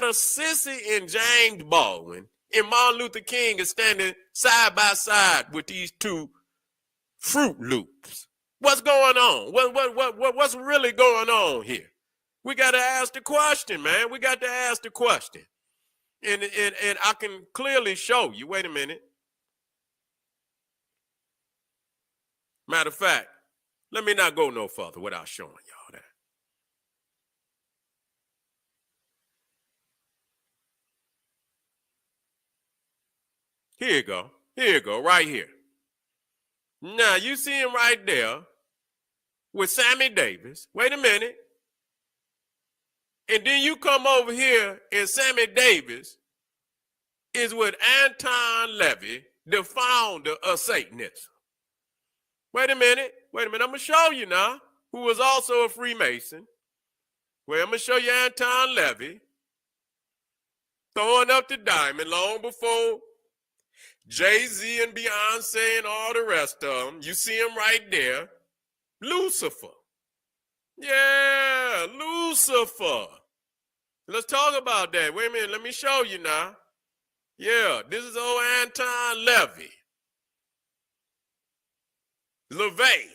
got a sissy in James Baldwin, and Martin Luther King is standing side by side with these two Fruit Loops. What's going on? What's really going on here? We got to ask the question, man. We got to ask the question. And I can clearly show you. Wait a minute. Matter of fact, let me not go no further without showing y'all that. Here you go. Here you go, right here. Now, you see him right there with Sammy Davis. Wait a minute. And then you come over here and Sammy Davis is with Anton Levy, the founder of Satanism. Wait a minute. I'm going to show you now, who was also a Freemason. Well, I'm going to show you Anton Levy throwing up the diamond long before Jay-Z and Beyonce and all the rest of them. You see him right there. Lucifer. Yeah, Lucifer. Let's talk about that. Wait a minute. Let me show you now. Yeah, this is old Anton Levy. LeVay.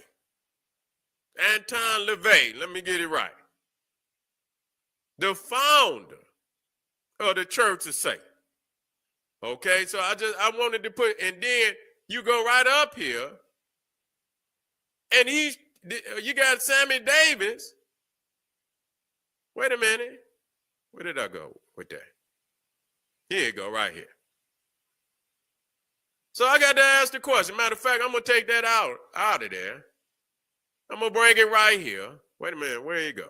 Anton LeVay. Let me get it right. The founder of the Church of Satan. Okay, so I wanted to put, and then you go right up here, and you got Sammy Davis. Wait a minute. Where did I go with that? Here you go, right here. So I got to ask the question. Matter of fact, I'm going to take that out of there. I'm going to bring it right here. Wait a minute, where you go?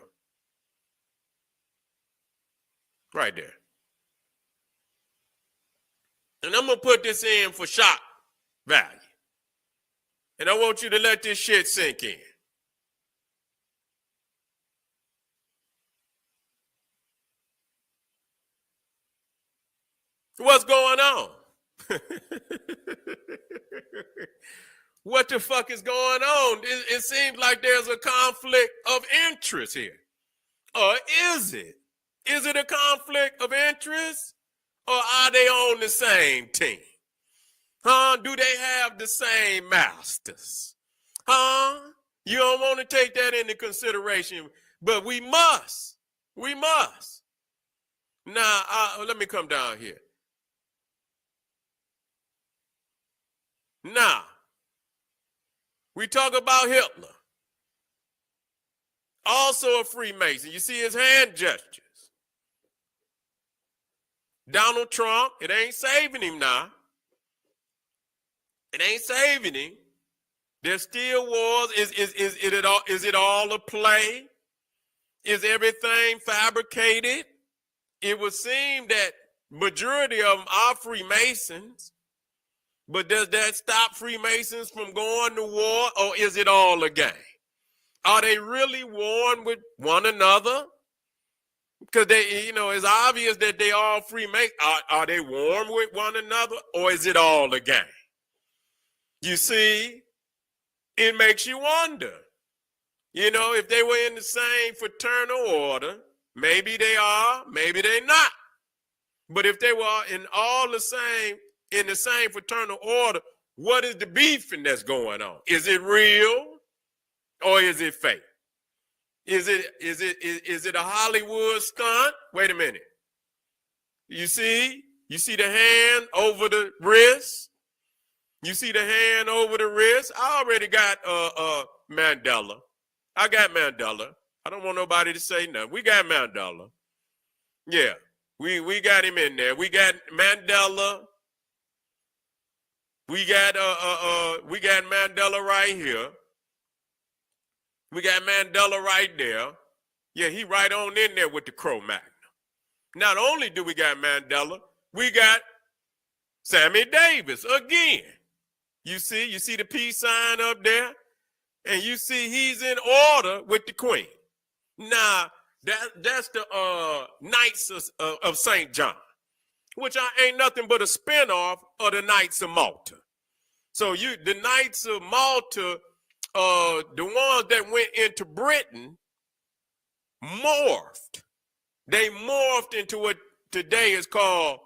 Right there. And I'm going to put this in for shock value. And I want you to let this shit sink in. What's going on? What the fuck is going on? It seems like there's a conflict of interest here. Or is it? Is it a conflict of interest? Or are they on the same team? Huh? Do they have the same masters? Huh? You don't want to take that into consideration, but we must. We must. Now, let me come down here. Now, we talk about Hitler. Also a Freemason. You see his hand gestures. Donald Trump, it ain't saving him now. It ain't saving him. There's still wars. Is it all a play? Is everything fabricated? It would seem that majority of them are Freemasons. But does that stop Freemasons from going to war, or is it all a game? Are they really warring with one another? Because it's obvious that they all Freemasons. Are they warring with one another, or is it all a game? You see, it makes you wonder. If they were in the same fraternal order, maybe they are, maybe they're not. But if they were in the same fraternal order, what is the beefing that's going on? Is it real or is it fake? Is it a Hollywood stunt? Wait a minute. You see the hand over the wrist? You see the hand over the wrist? I already got Mandela. I got Mandela. I don't want nobody to say nothing. We got Mandela. Yeah, we got him in there. We got Mandela. We got Mandela right here. We got Mandela right there. Yeah, he right on in there with the Cro-Magnon. Not only do we got Mandela, we got Sammy Davis again. You see the peace sign up there? And you see he's in order with the Queen. Now, that's the Knights of St. John, which ain't nothing but a spinoff of the Knights of Malta. So the Knights of Malta, the ones that went into Britain, morphed. They morphed into what today is called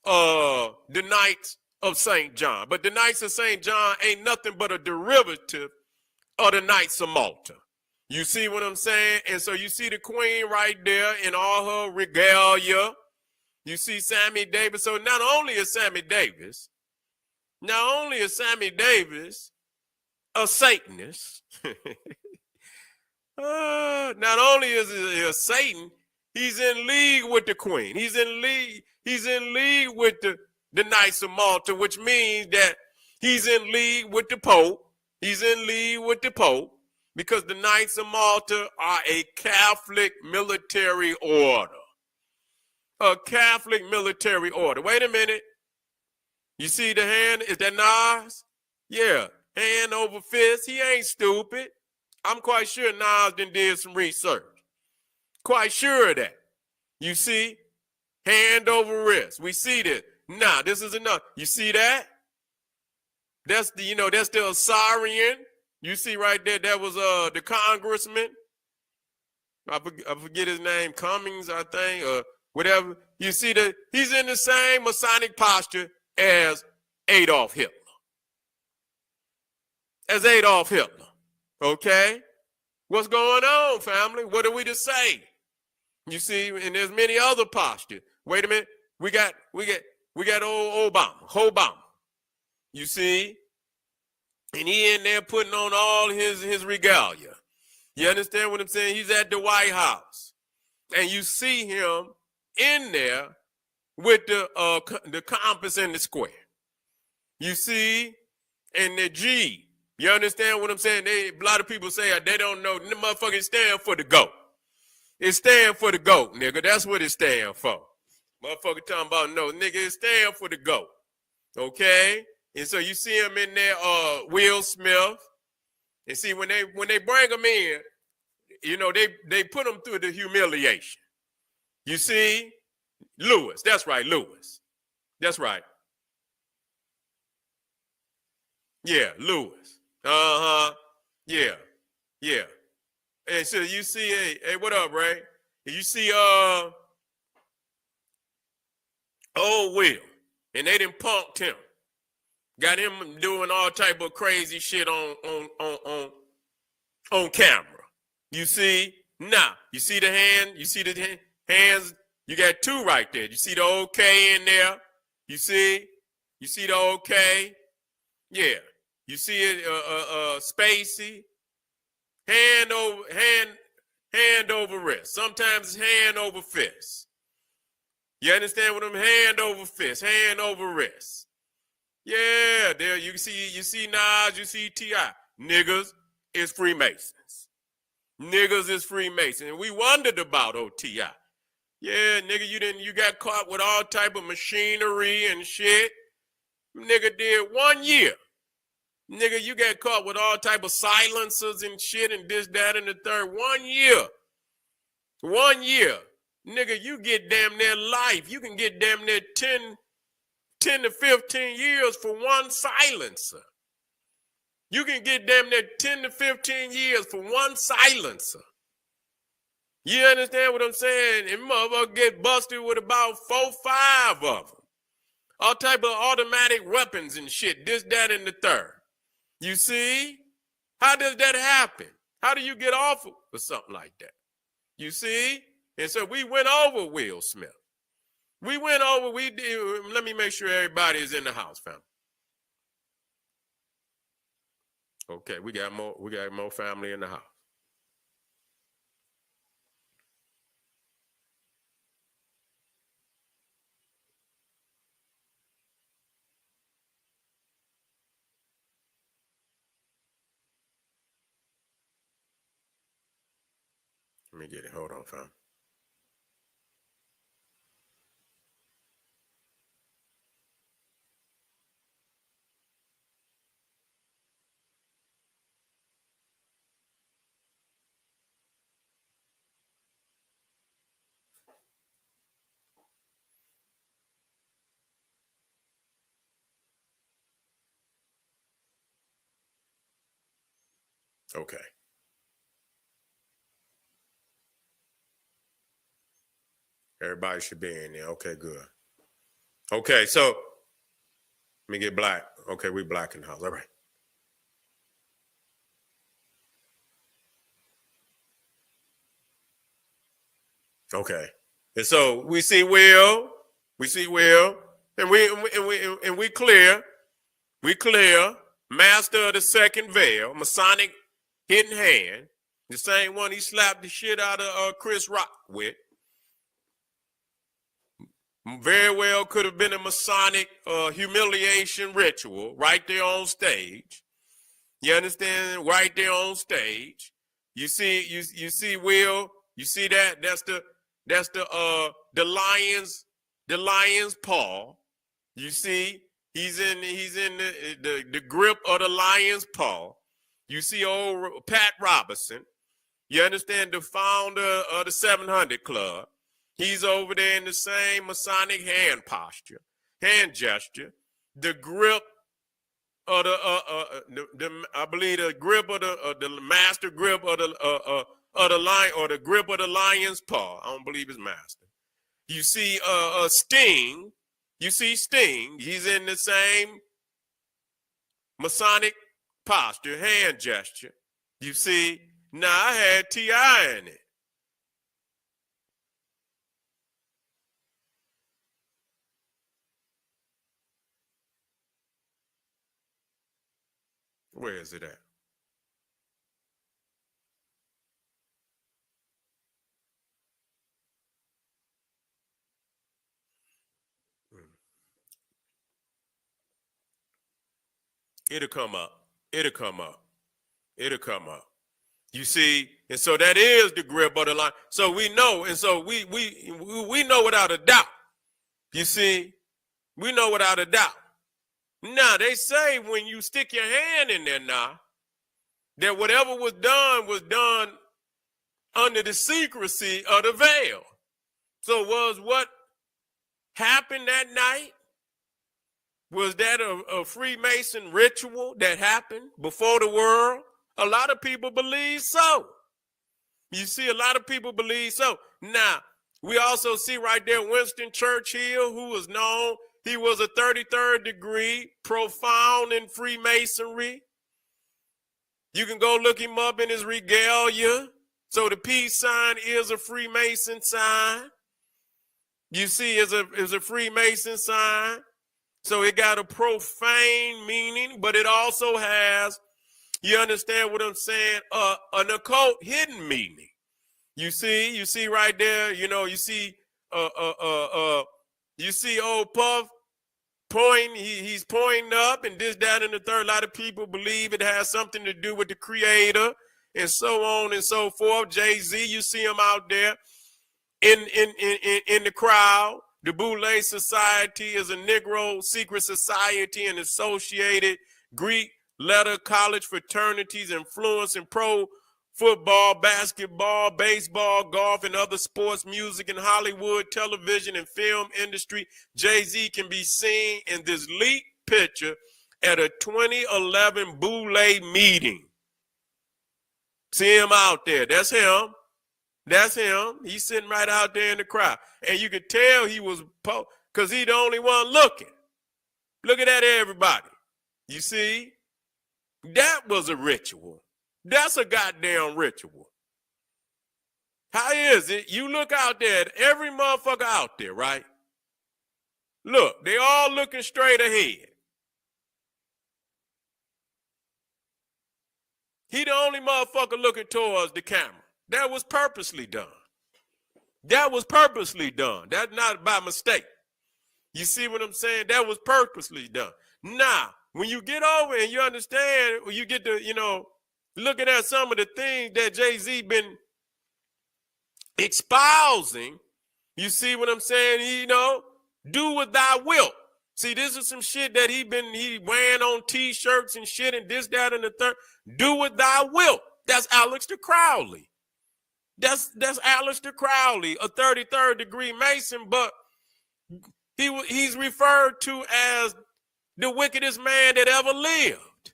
the Knights of St. John. But the Knights of St. John ain't nothing but a derivative of the Knights of Malta. You see what I'm saying? And so you see the queen right there in all her regalia. You see Sammy Davis. So not only is Sammy Davis a Satanist, not only is he a Satan, he's in league with the queen. He's in league with the Knights of Malta, which means that he's in league with the Pope. He's in league with the Pope because the Knights of Malta are a Catholic military order. A Catholic military order. Wait a minute. You see the hand? Is that Nas? Yeah. Hand over fist. He ain't stupid. I'm quite sure Nas did some research. Quite sure of that. You see? Hand over wrist. We see this. Nah, this is enough. You see that? That's that's the Osirian. You see right there, that was the congressman. I forget his name, Cummings, I think, or whatever. You see that he's in the same Masonic posture as Adolf Hitler. Okay? What's going on, family? What are we to say? You see, and there's many other postures. Wait a minute. We got old Obama. You see? And he in there putting on all his regalia. You understand what I'm saying? He's at the White House. And you see him in there with the compass and the square. You see? And the G. You understand what I'm saying? A lot of people say they don't know. The motherfucker stand for the GOAT. It stand for the GOAT, nigga. That's what it stand for. Motherfucker talking about no, nigga, it stand for the GOAT. Okay? And so you see him in there, Will Smith. And see, when they bring him in, they put him through the humiliation. You see? Lewis. That's right, Lewis. That's right. Yeah, Lewis. Uh-huh. Yeah. And so you see, hey, what up, Ray? You see old Will. And they done punked him. Got him doing all type of crazy shit on camera. You see? Now, you see the hand? You see the hands? You got two right there. You see the OK in there? You see? You see the OK? Yeah. You see it, Spacey? Hand over wrist. Sometimes it's hand over fist. You understand what I'm hand over fist, hand over wrist. Yeah, there you see Nas, you see T.I. Niggas is Freemasons. Niggas is Freemasons. And we wondered about T.I. Yeah, nigga, you got caught with all type of machinery and shit. Nigga did 1 year. Nigga, you got caught with all type of silencers and shit and this, that, and the third. 1 year. 1 year. Nigga, you get damn near life. You can get damn near 10 to 15 years for one silencer. You can get damn near 10 to 15 years for one silencer. You understand what I'm saying? And motherfucker get busted with about 4, 5 of them. All type of automatic weapons and shit, this, that, and the third. You see? How does that happen? How do you get off of something like that? You see? And so we went over Will Smith. We did. Let me make sure everybody is in the house, fam. Okay, we got more family in the house. Let me get it. Hold on, fam. Okay. Everybody should be in there. Okay, good. Okay, so let me get black. Okay, we black in the house. All right. Okay. And so we see Will, and we clear, master of the second veil, Masonic hidden hand, the same one he slapped the shit out of Chris Rock with. Very well could have been a Masonic humiliation ritual right there on stage. You understand? Right there on stage. You see Will, you see that? That's the lion's paw. You see, he's in the grip of the lion's paw. You see old Pat Robertson. You understand, the founder of the 700 Club. He's over there in the same Masonic hand posture, hand gesture. The grip of I believe the grip of the master grip of the lion, or the grip of the lion's paw. I don't believe it's master. You see Sting. You see Sting. He's in the same Masonic posture, hand gesture. You see, now I had T.I. in it. Where is it at? It'll come up. It'll come up. It'll come up. You see, and so that is the grip of the line. So we know, and so we know without a doubt. You see, we know without a doubt. Now they say when you stick your hand in there now, that whatever was done under the secrecy of the veil. So was what happened that night? Was that a Freemason ritual that happened before the world? A lot of people believe so. You see, a lot of people believe so. Now, we also see right there Winston Churchill, who was known, he was a 33rd degree, profound in Freemasonry. You can go look him up in his regalia. So the peace sign is a Freemason sign. You see, it's a Freemason sign. So it got a profane meaning, but it also has, you understand what I'm saying, an occult hidden meaning. You see right there, you see old Puff pointing, he's pointing up, and this, that, and the third. A lot of people believe it has something to do with the creator, and so on and so forth. Jay-Z, you see him out there in the crowd. The Boule Society is a Negro secret society and associated Greek letter college fraternities influencing pro football, basketball, baseball, golf, and other sports, music, and Hollywood, television, and film industry. Jay-Z can be seen in this leaked picture at a 2011 Boule meeting. See him out there. That's him. That's him. He's sitting right out there in the crowd. And you could tell he was, because he's the only one looking. Looking at everybody. You see? That was a ritual. That's a goddamn ritual. How is it? You look out there at every motherfucker out there, right? Look, they all looking straight ahead. He the only motherfucker looking towards the camera. That was purposely done. That was purposely done. That's not by mistake. You see what I'm saying? That was purposely done. Now, when you get over and you understand, when you get to, looking at some of the things that Jay-Z been espousing, you see what I'm saying? Do what thou wilt. See, this is some shit that he wearing on t-shirts and shit and this, that, and the third. Do what thou wilt. That's Aleister Crowley. That's Aleister Crowley, a 33rd degree Mason, but he's referred to as the wickedest man that ever lived.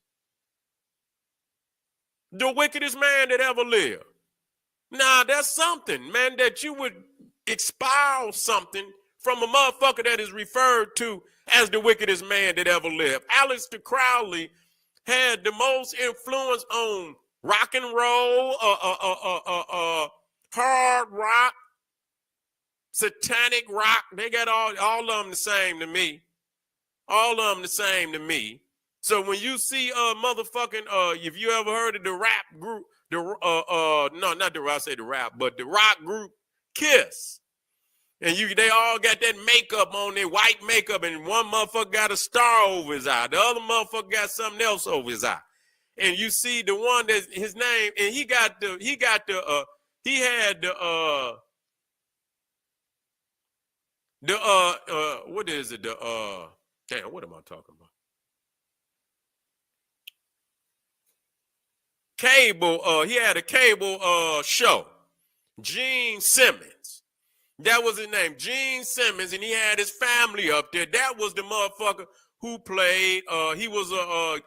The wickedest man that ever lived. Now, that's something, man, that you would espouse something from a motherfucker that is referred to as the wickedest man that ever lived. Aleister Crowley had the most influence on rock and roll, hard rock, satanic rock. They got all of them the same to me. All of them the same to me. So when you see motherfucking if you ever heard of the rap group, no, not the I say the rap, but the rock group Kiss. And they all got that makeup on, their white makeup, and one motherfucker got a star over his eye. The other motherfucker got something else over his eye. And you see the one that his name, and he had the what is it? Damn, what am I talking about? Cable, he had a cable show. Gene Simmons. That was his name, Gene Simmons, and he had his family up there. That was the motherfucker who played, he was the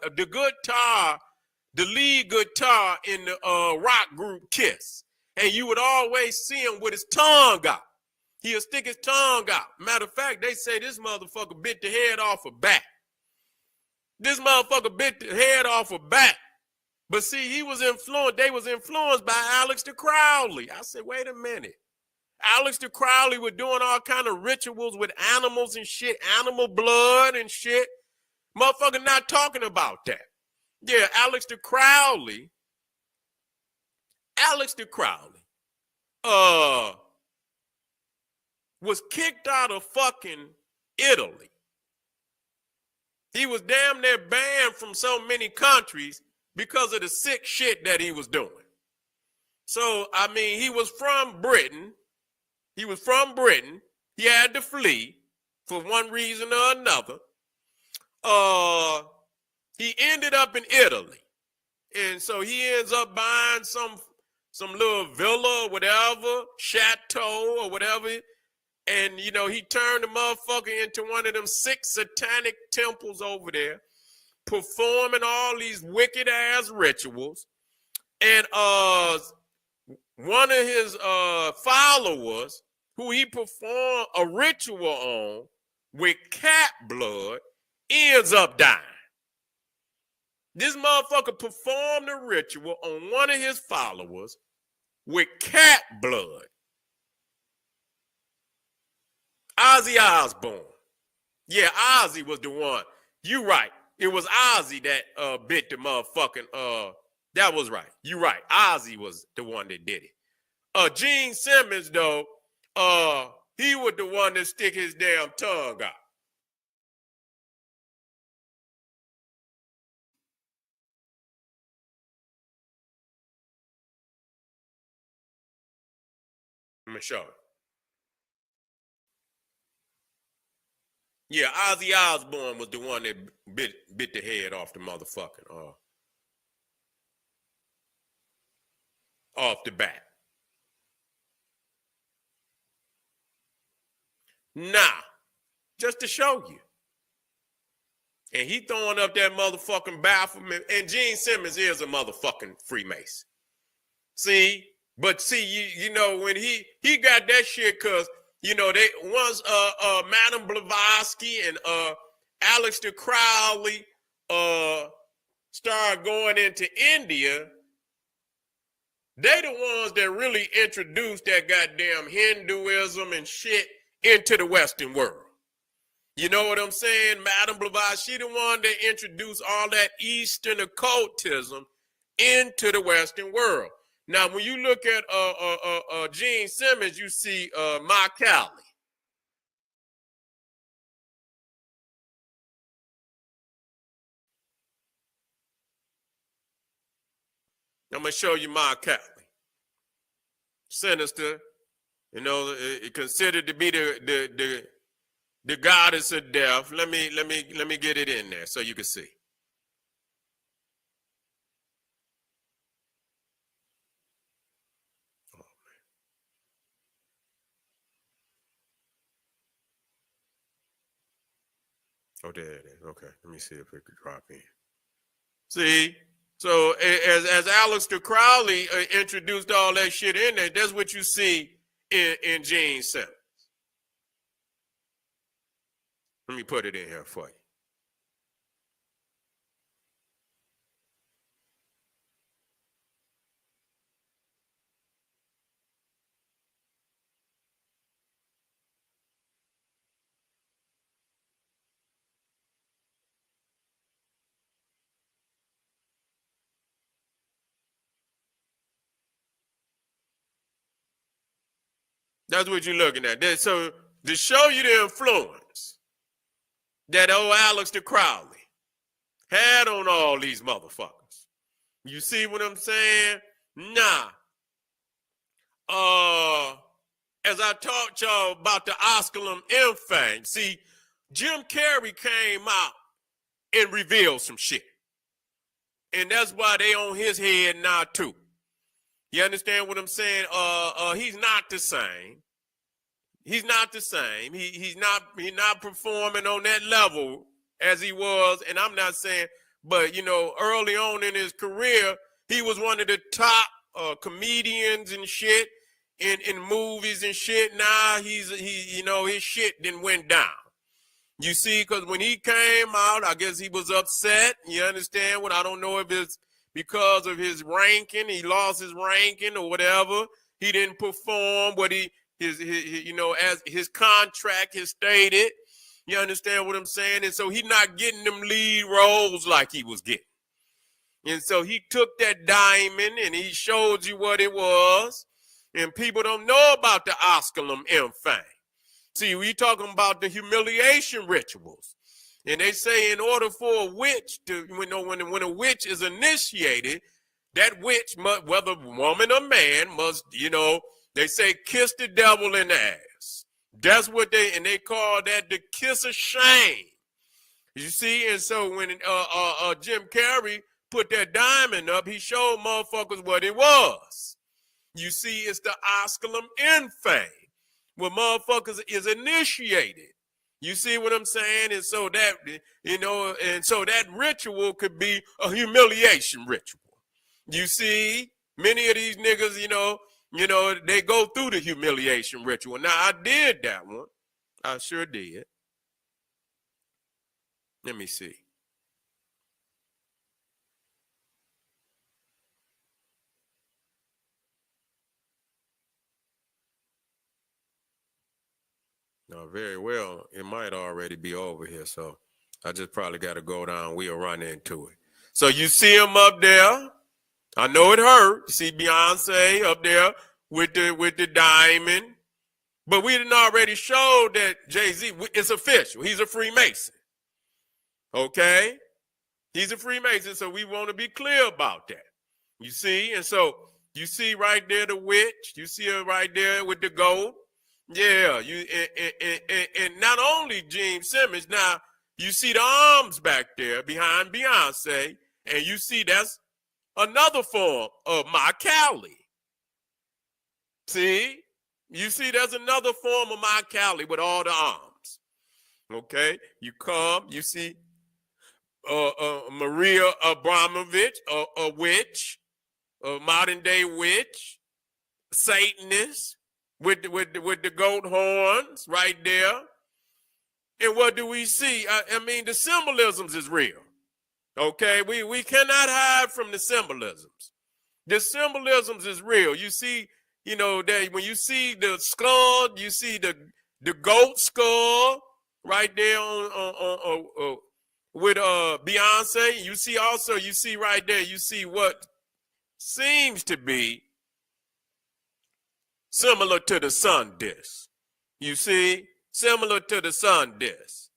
lead guitar in the rock group Kiss. And you would always see him with his tongue out. He'll stick his tongue out. Matter of fact, they say this motherfucker bit the head off a bat. This motherfucker bit the head off a bat. But see, they was influenced by Aleister Crowley. I said, wait a minute. Aleister Crowley was doing all kind of rituals with animals and shit, animal blood and shit. Motherfucker not talking about that. Yeah, Aleister Crowley was kicked out of fucking Italy. He was damn near banned from so many countries because of the sick shit that he was doing. So, I mean, he was from Britain. He had to flee for one reason or another. He ended up in Italy. And so he ends up buying some little villa or whatever, chateau or whatever. And, you know, he turned the motherfucker into one of them 6 satanic temples over there, performing all these wicked ass rituals. And one of his followers, who he performed a ritual on with cat blood, ends up dying. This motherfucker performed a ritual on one of his followers with cat blood. Ozzy Osbourne. Yeah, Ozzy was the one. You right. It was Ozzy that bit the motherfucking that was right. You right. Ozzy was the one that did it. Gene Simmons, though, he was the one that stick his damn tongue out. Let me show it. Yeah, Ozzy Osbourne was the one that bit the head off the motherfucking off the bat. Now, just to show you. And he throwing up that motherfucking Baphomet. And Gene Simmons is a motherfucking Freemason. See? But see, you know, when he got that shit because, you know, they once Madame Blavatsky and Aleister Crowley started going into India, they the ones that really introduced that goddamn Hinduism and shit into the Western world. You know what I'm saying? Madame Blavatsky, she the one that introduced all that Eastern occultism into the Western world. Now, when you look at Gene Simmons, you see Ma Cali. I'm gonna show you Ma Cali. Sinister, you know, considered to be the goddess of death. Let me get it in there so you can see. Oh, there it is. Okay, let me see if it could drop in. See, so as Aleister Crowley introduced all that shit in there, that's what you see in Gene Simmons. Let me put it in here for you. That's what you're looking at. So to show you the influence that old Alex the Crowley had on all these motherfuckers. You see what I'm saying? Nah. As I talked y'all about the Osculum M thing, see, Jim Carrey came out and revealed some shit. And that's why they on his head now too. You understand what I'm saying? He's not the same. He's not the same. He's not performing on that level as he was. And I'm not saying, but you know, early on in his career, he was one of the top comedians and shit in movies and shit. Now his shit then went down. You see, because when he came out, I guess he was upset. You understand what? I don't know if it's because of his ranking. He lost his ranking or whatever. He didn't perform what his as his contract has stated. You understand what I'm saying? And so he's not getting them lead roles like he was getting. And so he took that diamond and he showed you what it was. And people don't know about the Osculum M thing. See, we talking about the humiliation rituals. And they say in order for a witch to, when a witch is initiated, that witch, whether woman or man, must, they say kiss the devil in the ass. That's what they call that the kiss of shame. You see, and so when Jim Carrey put that diamond up, he showed motherfuckers what it was. You see, it's the Osculum M thing, where motherfuckers is initiated. You see what I'm saying? And so that, that ritual could be a humiliation ritual. You see, many of these niggas, they go through the humiliation ritual. Now, I did that one. I sure did. Let me see. No, very well. It might already be over here, so I just probably got to go down. We'll run into it. So you see him up there. I know it hurt. See Beyonce up there with the diamond, but we didn't already show that Jay-Z is official. He's a Freemason. Okay, he's a Freemason, so we want to be clear about that. You see, and so you see right there the witch. You see her right there with the gold. Yeah, and not only Gene Simmons, now you see the arms back there behind Beyonce, and you see that's another form of my Cali. See? You see there's another form of my Cali with all the arms. Okay? You come, you see Maria Abramovich, a witch, a modern day witch, Satanist, with the goat horns right there. And what do we see? I mean, the symbolisms is real. Okay, we cannot hide from the symbolisms. The symbolisms is real. You see, that when you see the skull, you see the goat skull right there on with Beyonce. You see right there, you see what seems to be similar to the sun disk. You see, similar to the sun disk.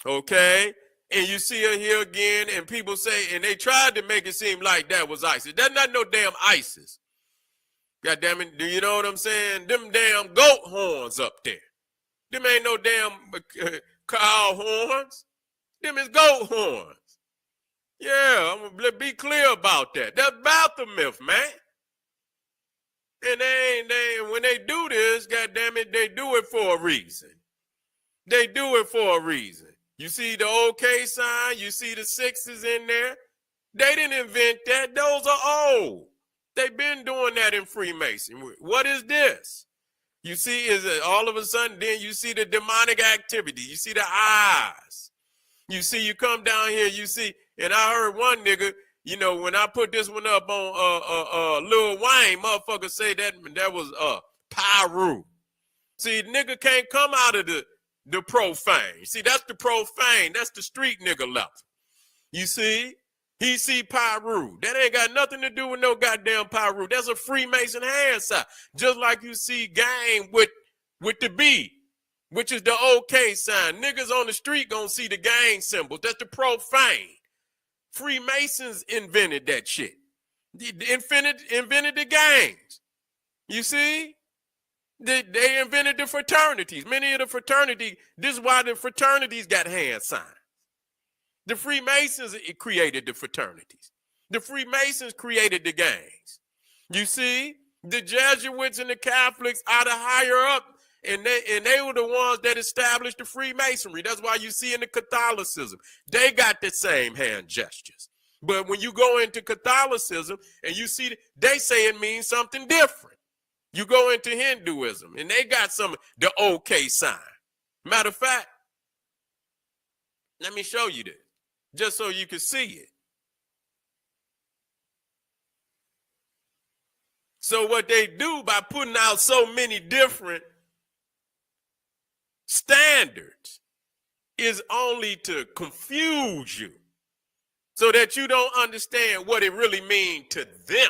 Okay. And you see her here again, and people say, and they tried to make it seem like that was ISIS. That's not no damn ISIS. God damn it, do you know what I'm saying? Them damn goat horns up there. Them ain't no damn cow horns. Them is goat horns. Yeah, I'm gonna be clear about that. That's Baphomet, man. And when they do this, God damn it, they do it for a reason. They do it for a reason. You see the OK sign, you see the sixes in there. They didn't invent that. Those are old. They've been doing that in Freemasonry. What is this? You see, is it all of a sudden, then you see the demonic activity. You see the eyes. You see, you come down here, you see, and I heard one nigga, you know, when I put this one up on Lil Wayne, motherfucker say that was Pyru. See, nigga can't come out of the profane. See, that's the profane. That's the street nigga level. You see? He see Pyru. That ain't got nothing to do with no goddamn Pyru. That's a Freemason hand sign. Just like you see gang with the B, which is the OK sign. Niggas on the street gonna see the gang symbols. That's the profane. Freemasons invented that shit. They invented the gangs. You see? They invented the fraternities. Many of the fraternities, this is why the fraternities got hand signs. The Freemasons created the fraternities. The Freemasons created the gangs. You see, the Jesuits and the Catholics are the higher up, and they were the ones that established the Freemasonry. That's why you see in the Catholicism, they got the same hand gestures. But when you go into Catholicism and you see, they say it means something different. You go into Hinduism and they got the OK sign. Matter of fact, let me show you this, just so you can see it. So what they do by putting out so many different standards is only to confuse you so that you don't understand what it really means to them,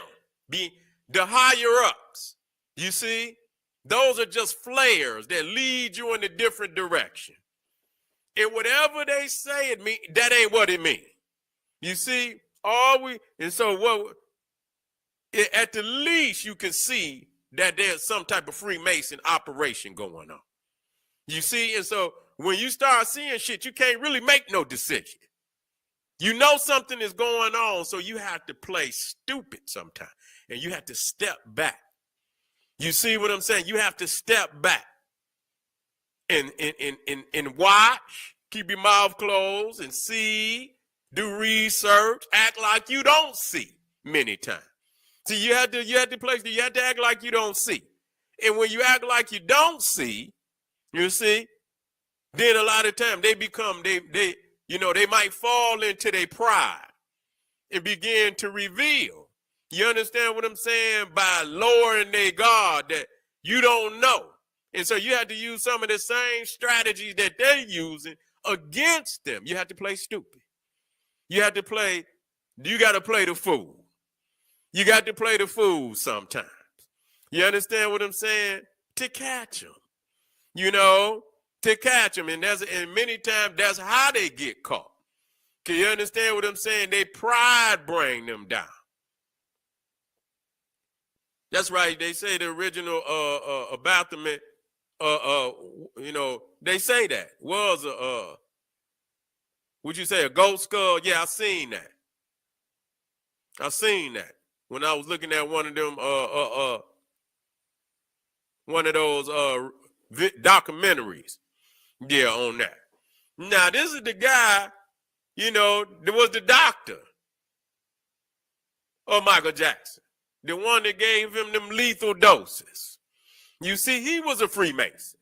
be the higher ups. You see, those are just flares that lead you in a different direction. And whatever they say it mean, that ain't what it means. You see, at the least you can see that there's some type of Freemason operation going on. You see, and so when you start seeing shit, you can't really make no decision. You know something is going on, so you have to play stupid sometimes, and you have to step back. You see what I'm saying? You have to step back and watch, keep your mouth closed and see, do research, act like you don't see many times. See, you have to act like you don't see. And when you act like you don't see, you see, then a lot of times they might fall into their pride and begin to reveal. You understand what I'm saying? By lowering their guard that you don't know. And so you have to use some of the same strategies that they're using against them. You have to play stupid. You got to play the fool. You got to play the fool sometimes. You understand what I'm saying? To catch them. You know, to catch them. And many times that's how they get caught. Can you understand what I'm saying? Their pride bring them down. That's right. They say the original Baphomet, they say that was would you say a goat skull? Yeah, I seen that. When I was looking at one of them, one of those documentaries. Yeah, on that. Now, this is the guy, there was the doctor of Michael Jackson. The one that gave him them lethal doses. You see, he was a Freemason.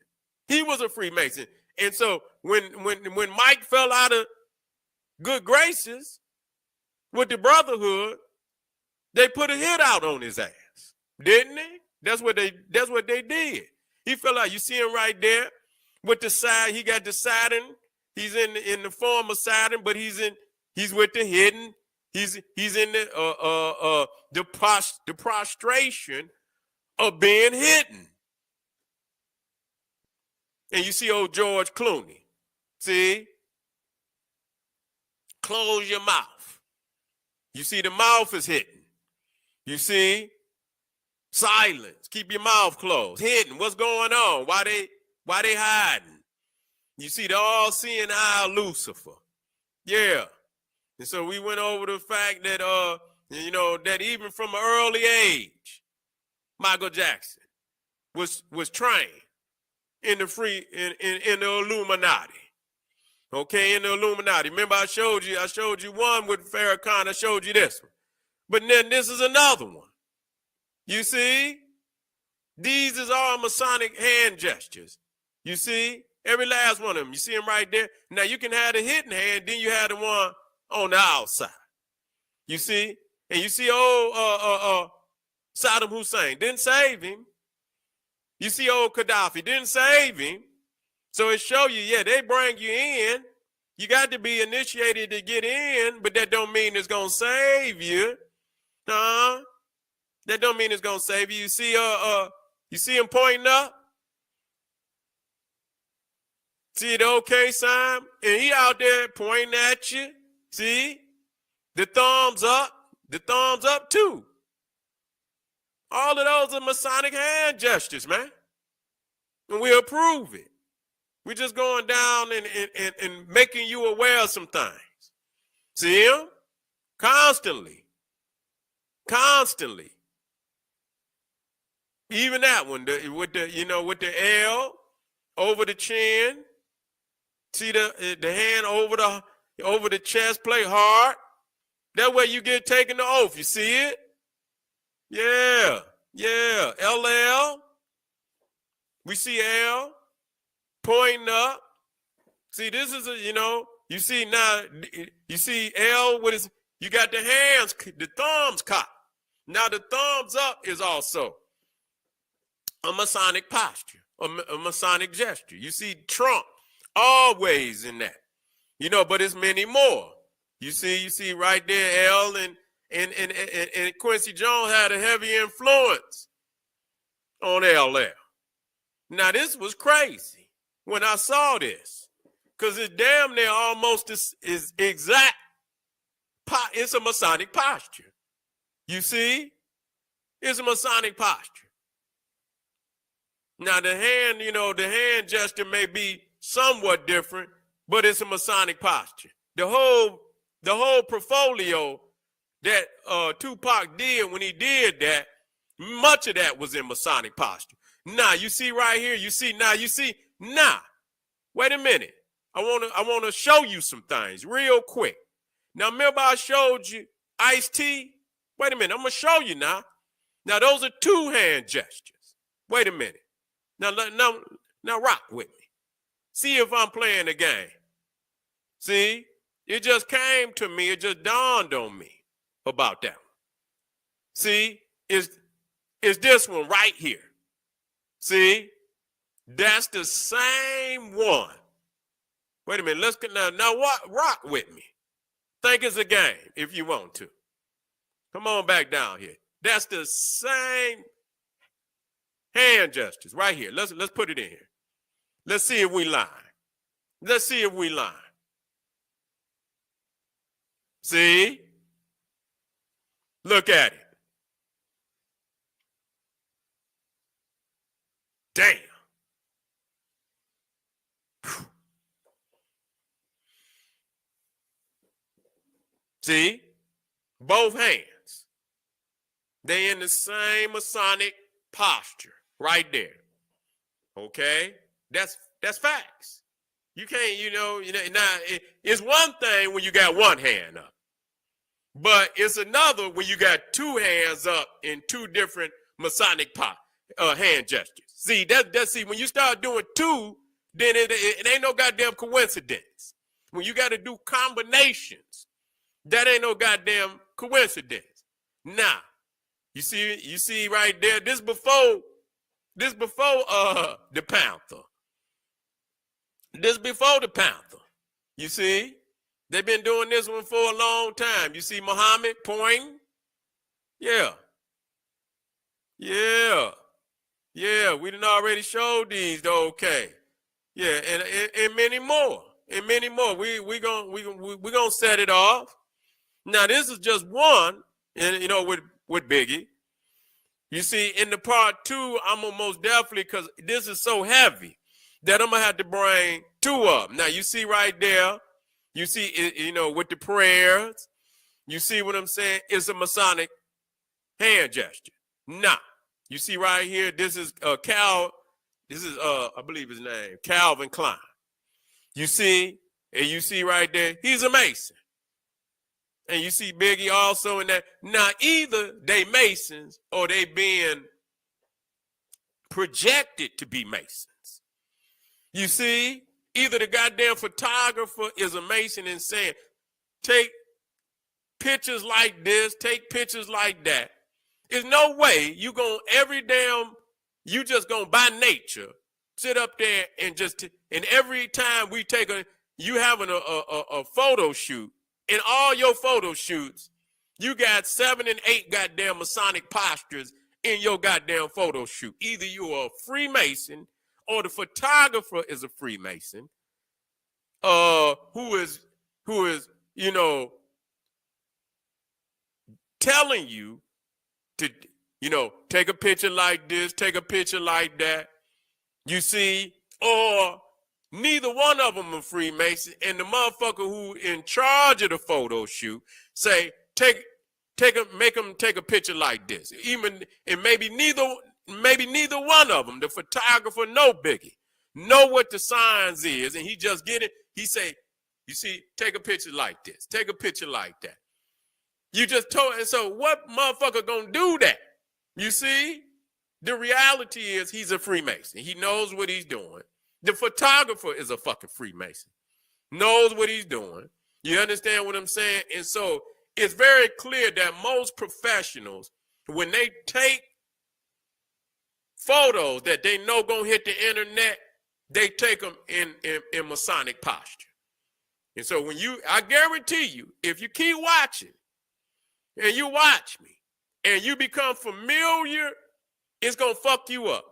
And so when Mike fell out of good graces with the Brotherhood, they put a hit out on his ass, didn't they? That's what they did. He fell out. You see him right there with the side. He got the Saturn. He's in the form of Saturn, but he's with the hidden. He's in the prostration of being hidden. And you see old George Clooney. See? Close your mouth. You see the mouth is hidden. You see? Silence. Keep your mouth closed. Hidden. What's going on? Why they hiding? You see the all-seeing eye Lucifer. Yeah. And so we went over the fact that that even from an early age, Michael Jackson was trained in the Illuminati. Okay, in the Illuminati. Remember I showed you one with Farrakhan, I showed you this one. But then this is another one. You see? These is all Masonic hand gestures. You see, every last one of them. You see them right there. Now you can have the hidden hand, then you have the one on the outside. You see, and you see old Saddam Hussein didn't save him. You see old Gaddafi didn't save him. So it show you, yeah, they bring you in. You got to be initiated to get in, but that don't mean it's gonna save you. Huh? That don't mean it's gonna save you. You see him pointing up? See the okay sign? And he out there pointing at you. See? The thumbs up too. All of those are Masonic hand gestures, man. And we approve it. We're just going down and making you aware of some things. See him? Constantly. Even that one, with the L over the chin. See the hand over the chest plate hard. That way you get taken the oath. You see it? Yeah. LL. We see L pointing up. See, this is you see now, you see L with his, you got the hands, the thumbs cocked. Now the thumbs up is also a Masonic posture, a Masonic gesture. You see Trump always in that, but it's many more. You see right there, L and Quincy Jones had a heavy influence on LL. Now this was crazy when I saw this, because it's damn near almost is exact. It's a Masonic posture. You see, it's a Masonic posture. Now the hand gesture may be somewhat different, but it's a Masonic posture. The whole portfolio that Tupac did when he did that, much of that was in Masonic posture. Now you see right here, now, wait a minute. I wanna show you some things real quick. Now remember I showed you Ice-T? Wait a minute, I'm gonna show you now. Now those are two hand gestures. Wait a minute. Now rock with me. See if I'm playing the game. See, it just came to me, it just dawned on me about that one. See, is this one right here. See, that's the same one. Wait a minute, let's now rock with me. Think it's a game if you want to. Come on back down here. That's the same hand gestures right here. Let's put it in here. Let's see if we lying. See? Look at it. Damn. Whew. See? Both hands. They in the same Masonic posture right there. Okay? That's facts. You can't, now it's one thing when you got one hand up, but it's another when you got two hands up in two different Masonic hand gestures. See, see, when you start doing two, then it ain't no goddamn coincidence. When you got to do combinations, that ain't no goddamn coincidence. Now, you see right there, this before the Panther. This before the Panther. You see? They've been doing this one for a long time. You see Muhammad pointing? Yeah. We done already showed these though, okay. Yeah, and many more. We gonna set it off. Now this is just one, and with Biggie. You see, in the part two, I'm gonna most definitely, because this is so heavy, that I'm gonna have to bring two of them. Now you see right there, you see with the prayers, you see what I'm saying? It's a Masonic hand gesture. Now, you see right here, this is I believe his name, Calvin Klein. You see, and you see right there, he's a Mason. And you see Biggie also in that. Now, either they Masons or they being projected to be Masons. You see, either the goddamn photographer is a Mason and saying, take pictures like this, take pictures like that. There's no way you just gonna by nature sit up there and and every time you having a photo shoot, in all your photo shoots, you got 7 and 8 goddamn Masonic postures in your goddamn photo shoot. Either you are a Freemason or the photographer is a Freemason, who is, telling you to, take a picture like this, take a picture like that. You see, or neither one of them are Freemason, and the motherfucker who in charge of the photo shoot say, make them take a picture like this. And maybe neither one of them, the photographer, no biggie, know what the signs is, and he just get it. He say, you see, take a picture like this, take a picture like that. You just told, and so what motherfucker gonna do that? You see, the reality is he's a Freemason. He knows what he's doing. The photographer is a fucking Freemason, knows what he's doing. You understand what I'm saying? And so it's very clear that most professionals, when they take photos that they know gonna hit the internet, they take them in Masonic posture. And so I guarantee you, if you keep watching and you watch me and you become familiar, it's gonna fuck you up.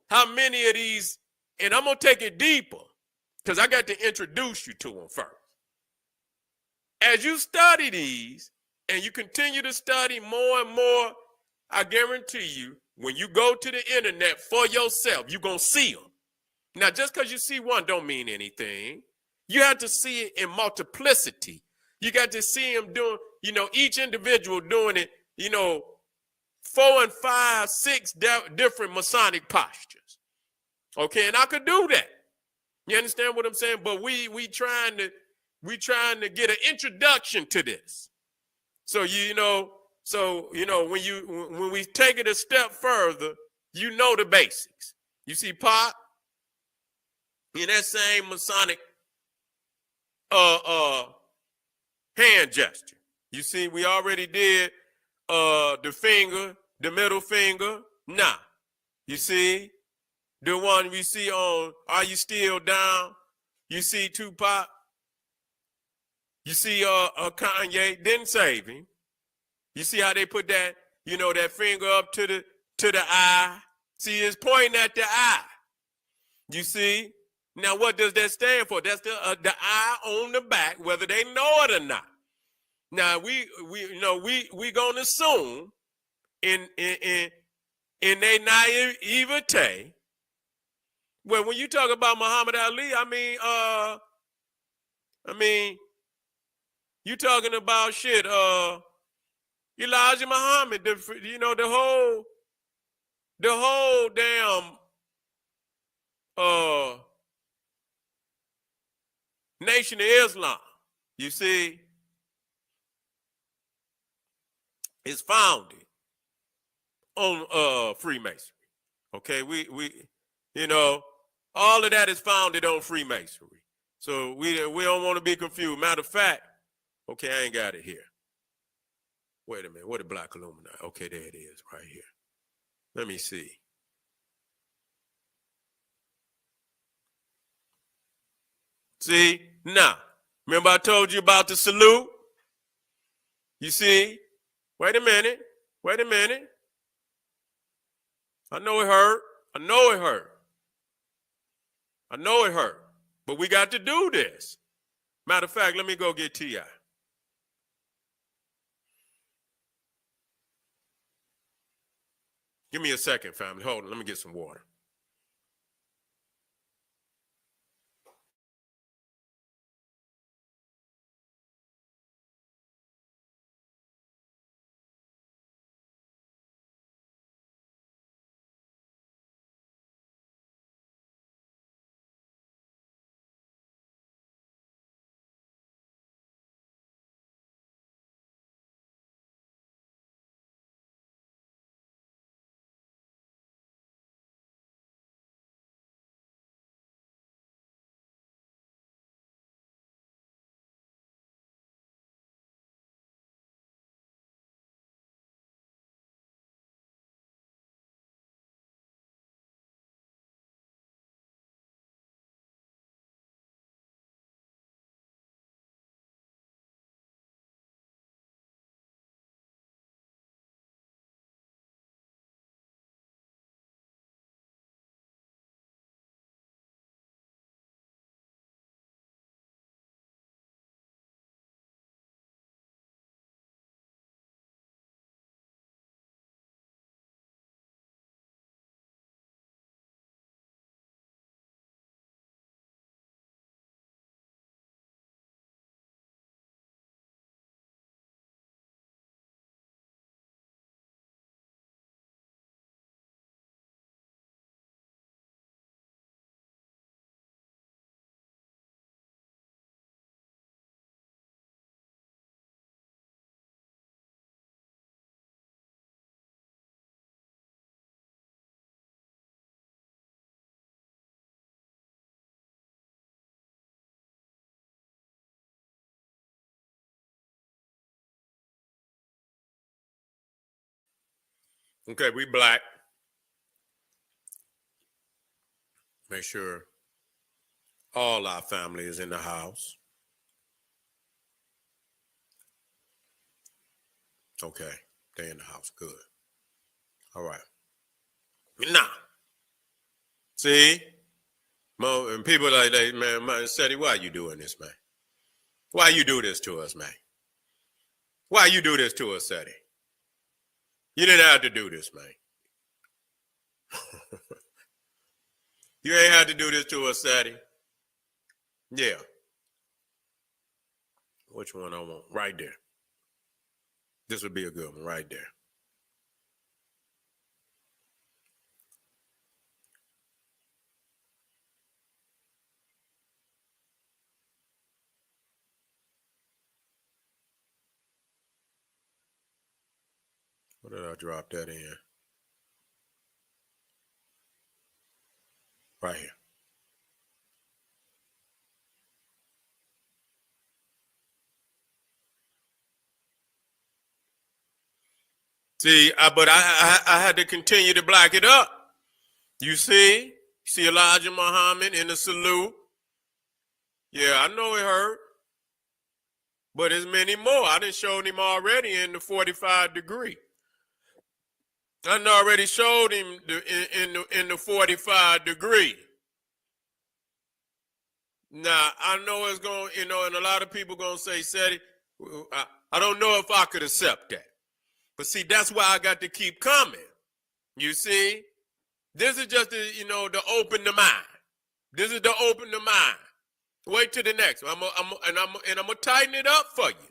How many of these, and I'm gonna take it deeper because I got to introduce you to them first. As you study these and you continue to study more and more, I guarantee you, when you go to the internet for yourself, you're gonna see them. Now, just because you see one don't mean anything. You have to see it in multiplicity. You got to see them doing, each individual doing it, 4 and 5, 6 different Masonic postures. Okay, and I could do that. You understand what I'm saying? But we trying to get an introduction to this. So when we take it a step further, you know the basics. You see Pop in that same Masonic hand gesture. You see, we already did the finger, the middle finger. Nah. You see, the one we see on Are You Still Down? You see Tupac. You see Kanye didn't save him. You see how they put that, that finger up to the eye. See, it's pointing at the eye. You see? Now, what does that stand for? That's the eye on the back, whether they know it or not. Now, we gonna assume in their naivete. Well, when you talk about Muhammad Ali, I mean, you talking about shit. Elijah Muhammad, the whole damn Nation of Islam, you see, is founded on Freemasonry. Okay, we all of that is founded on Freemasonry. So we don't want to be confused. Matter of fact, okay, I ain't got it here. Wait a minute, what the Black Illuminati? Okay, there it is, right here. Let me see. See, now, remember I told you about the salute? You see, wait a minute. I know it hurt. But we got to do this. Matter of fact, let me go get T.I. Give me a second, family. Hold on, let me get some water. Okay, we black. Make sure all our family is in the house. Okay, they in the house. Good. All right. Now, see, and people like that, man, Seti, why you doing this, man? Why you do this to us, man? Why you do this to us, Seti? You didn't have to do this, man. You ain't had to do this to us, Seti. Yeah. Which one I want? Right there. This would be a good one right there. What did I drop that in? Right here. See, but I had to continue to black it up. You see Elijah Muhammad in the salute. Yeah, I know it hurt. But there's many more. I done showed him already in the 45 degree. I done already showed him in the 45 degree. Now, I know it's going, and a lot of people going to say, Seti, I don't know if I could accept that. But see, that's why I got to keep coming. You see? This is just, to open the mind. This is to open the mind. Wait till the next one. I'm going to tighten it up for you.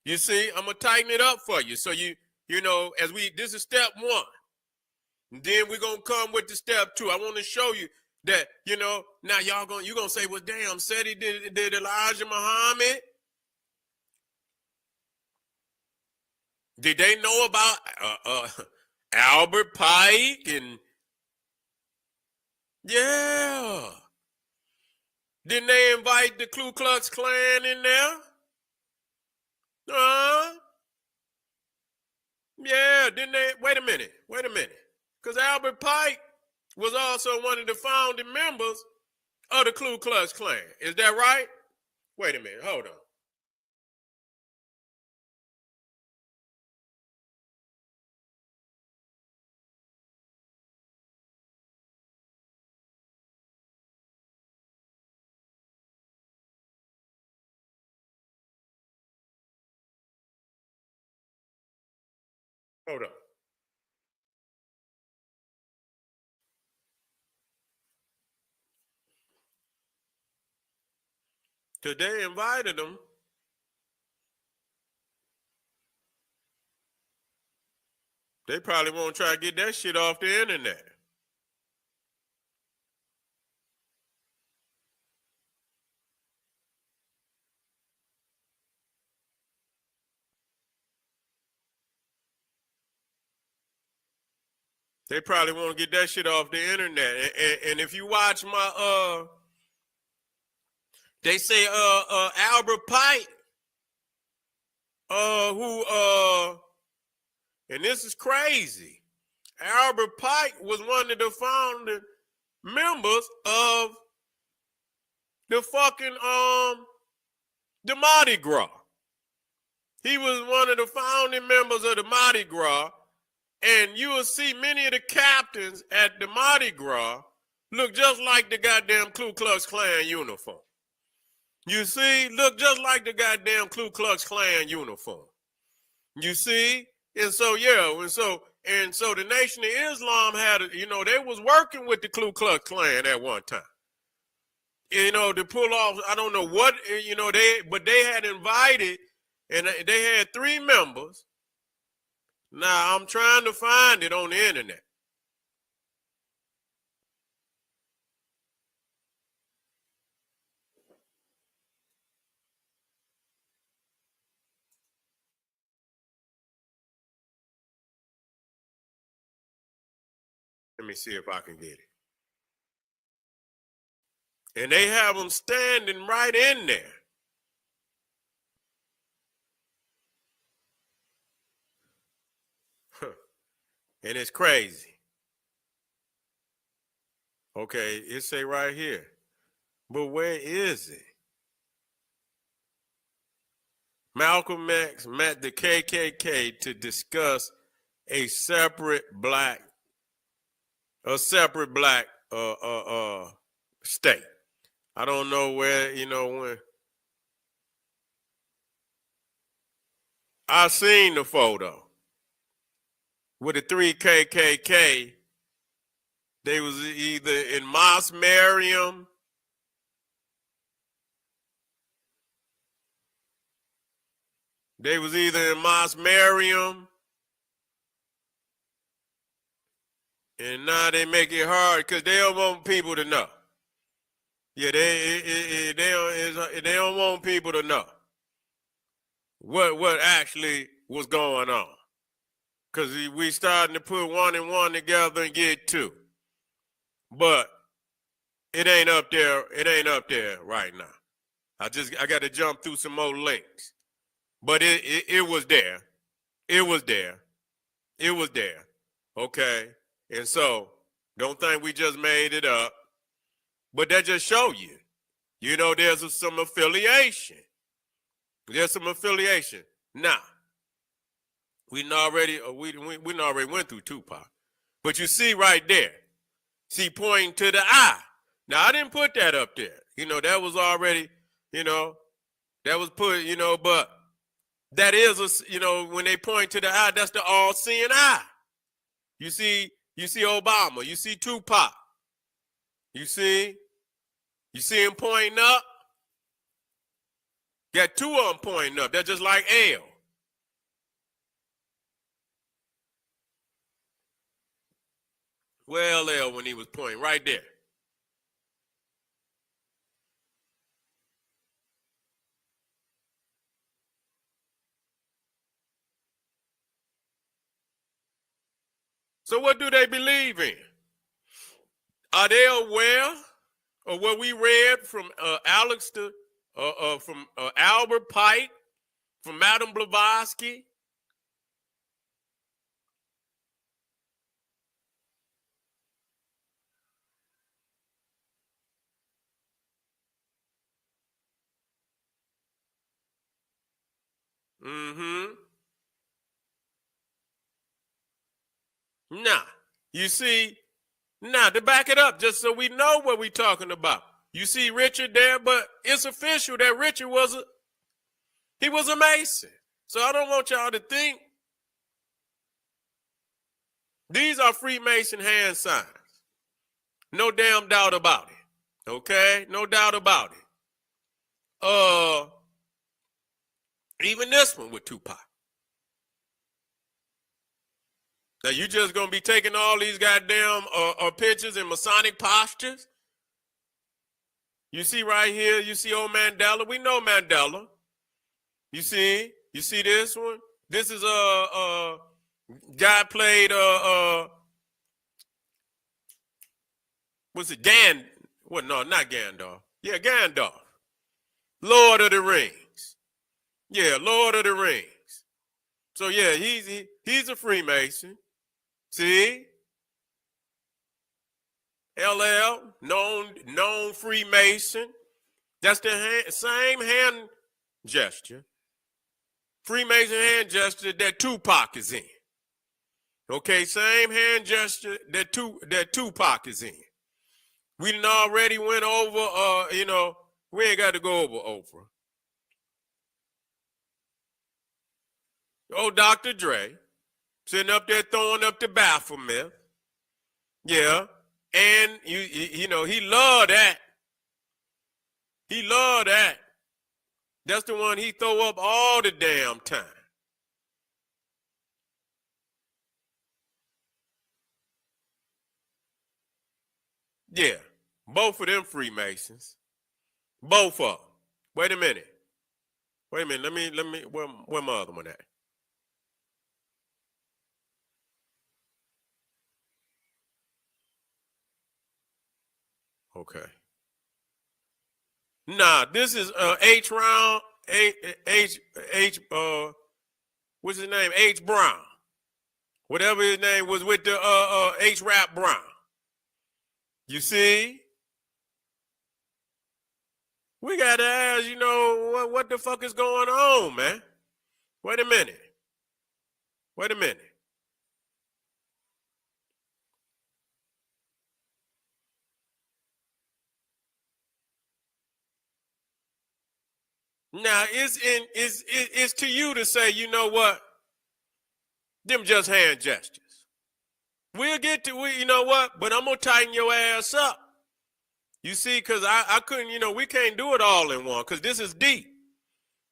You see? I'm going to tighten it up for you. So this is step one. And then we're going to come with the step two. I want to show you that, now you're going to say, well, damn, Seti did Elijah Muhammad. Did they know about Albert Pike? And yeah. Didn't they invite the Ku Klux Klan in there? Yeah, didn't they? Wait a minute. Because Albert Pike was also one of the founding members of the Ku Klux Klan. Is that right? Wait a minute. Hold on. Hold on. Today invited them. They probably won't try to get that shit off the internet. They probably won't get that shit off the internet. And if you watch my they say Albert Pike, and this is crazy. Albert Pike was one of the founding members of the fucking the Mardi Gras. He was one of the founding members of the Mardi Gras, and you will see many of the captains at the Mardi Gras look just like the goddamn Ku Klux Klan uniform. You see, look just like the goddamn Ku Klux Klan uniform. You see, and so the Nation of Islam had, they was working with the Ku Klux Klan at one time. To pull off, I don't know what, but they had invited, and they had 3 members. Now I'm trying to find it on the internet. Let me see if I can get it. And they have them standing right in there. And it's crazy. Okay, it say right here. But where is it? Malcolm X met the KKK to discuss a separate black state. I don't know where, when I seen the photo with the three KKK. They was either in Mos Mariam. They was either in Mos Mariam, and now they make it hard because they don't want people to know. Yeah, they don't want people to know what actually was going on. Because we starting to put one and one together and get two. But it ain't up there. It ain't up there right now. I got to jump through some more links. But it was there. It was there. It was there. Okay. And so don't think we just made it up. But that just show you. There's some affiliation. There's some affiliation. Now, we already went through Tupac. But you see right there. See, pointing to the eye. Now, I didn't put that up there. That was already, that was put, but that is, when they point to the eye, that's the all-seeing eye. You see Obama. You see Tupac. You see him pointing up. Got two of them pointing up. They're just like L. Well, L when he was pointing right there. So what do they believe in? Are they aware of what we read from from Albert Pike, from Madame Blavatsky? Mm-hmm. Now, you see, now to back it up, just so we know what we're talking about. You see Richard there, but it's official that Richard was a Mason. So I don't want y'all to think these are Freemason hand signs. No damn doubt about it. Okay? No doubt about it. Even this one with Tupac. Now you just gonna be taking all these goddamn pictures in Masonic postures? You see right here, you see old Mandela. We know Mandela. You see this one? This is a guy played what's it? No, not Gandalf. Yeah, Gandalf. Lord of the Rings. Yeah, Lord of the Rings. So yeah, he's a Freemason. See? LL, known Freemason. That's the same hand gesture. Freemason hand gesture that Tupac is in. Okay, same hand gesture that Tupac is in. We done already went over, we ain't got to go over Oprah. Oh, Dr. Dre, sitting up there throwing up the Baphomet. Yeah, and he loved that. He loved that. That's the one he throw up all the damn time. Yeah, both of them Freemasons. Both of them. Wait a minute. Let me, where my other one at? Okay. Nah, this is H round, H what's his name? H Brown. whatever his name was with the H-Rap Brown. You see? We got to ask, what the fuck is going on, man? Wait a minute. Now, it's to you to say, you know what? Them just hand gestures. We'll get to, you know what? But I'm going to tighten your ass up. You see, because I couldn't, we can't do it all in one because this is deep.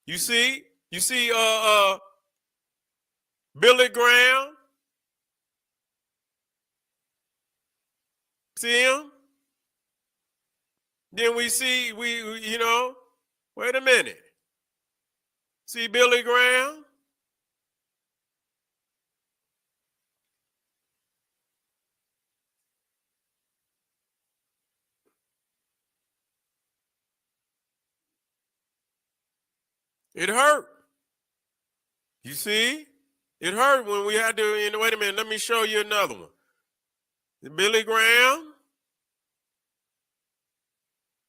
You see, Billy Graham. See him? Then we see, wait a minute. See Billy Graham? It hurt. You see? It hurt when we had to, wait a minute, let me show you another one. Billy Graham.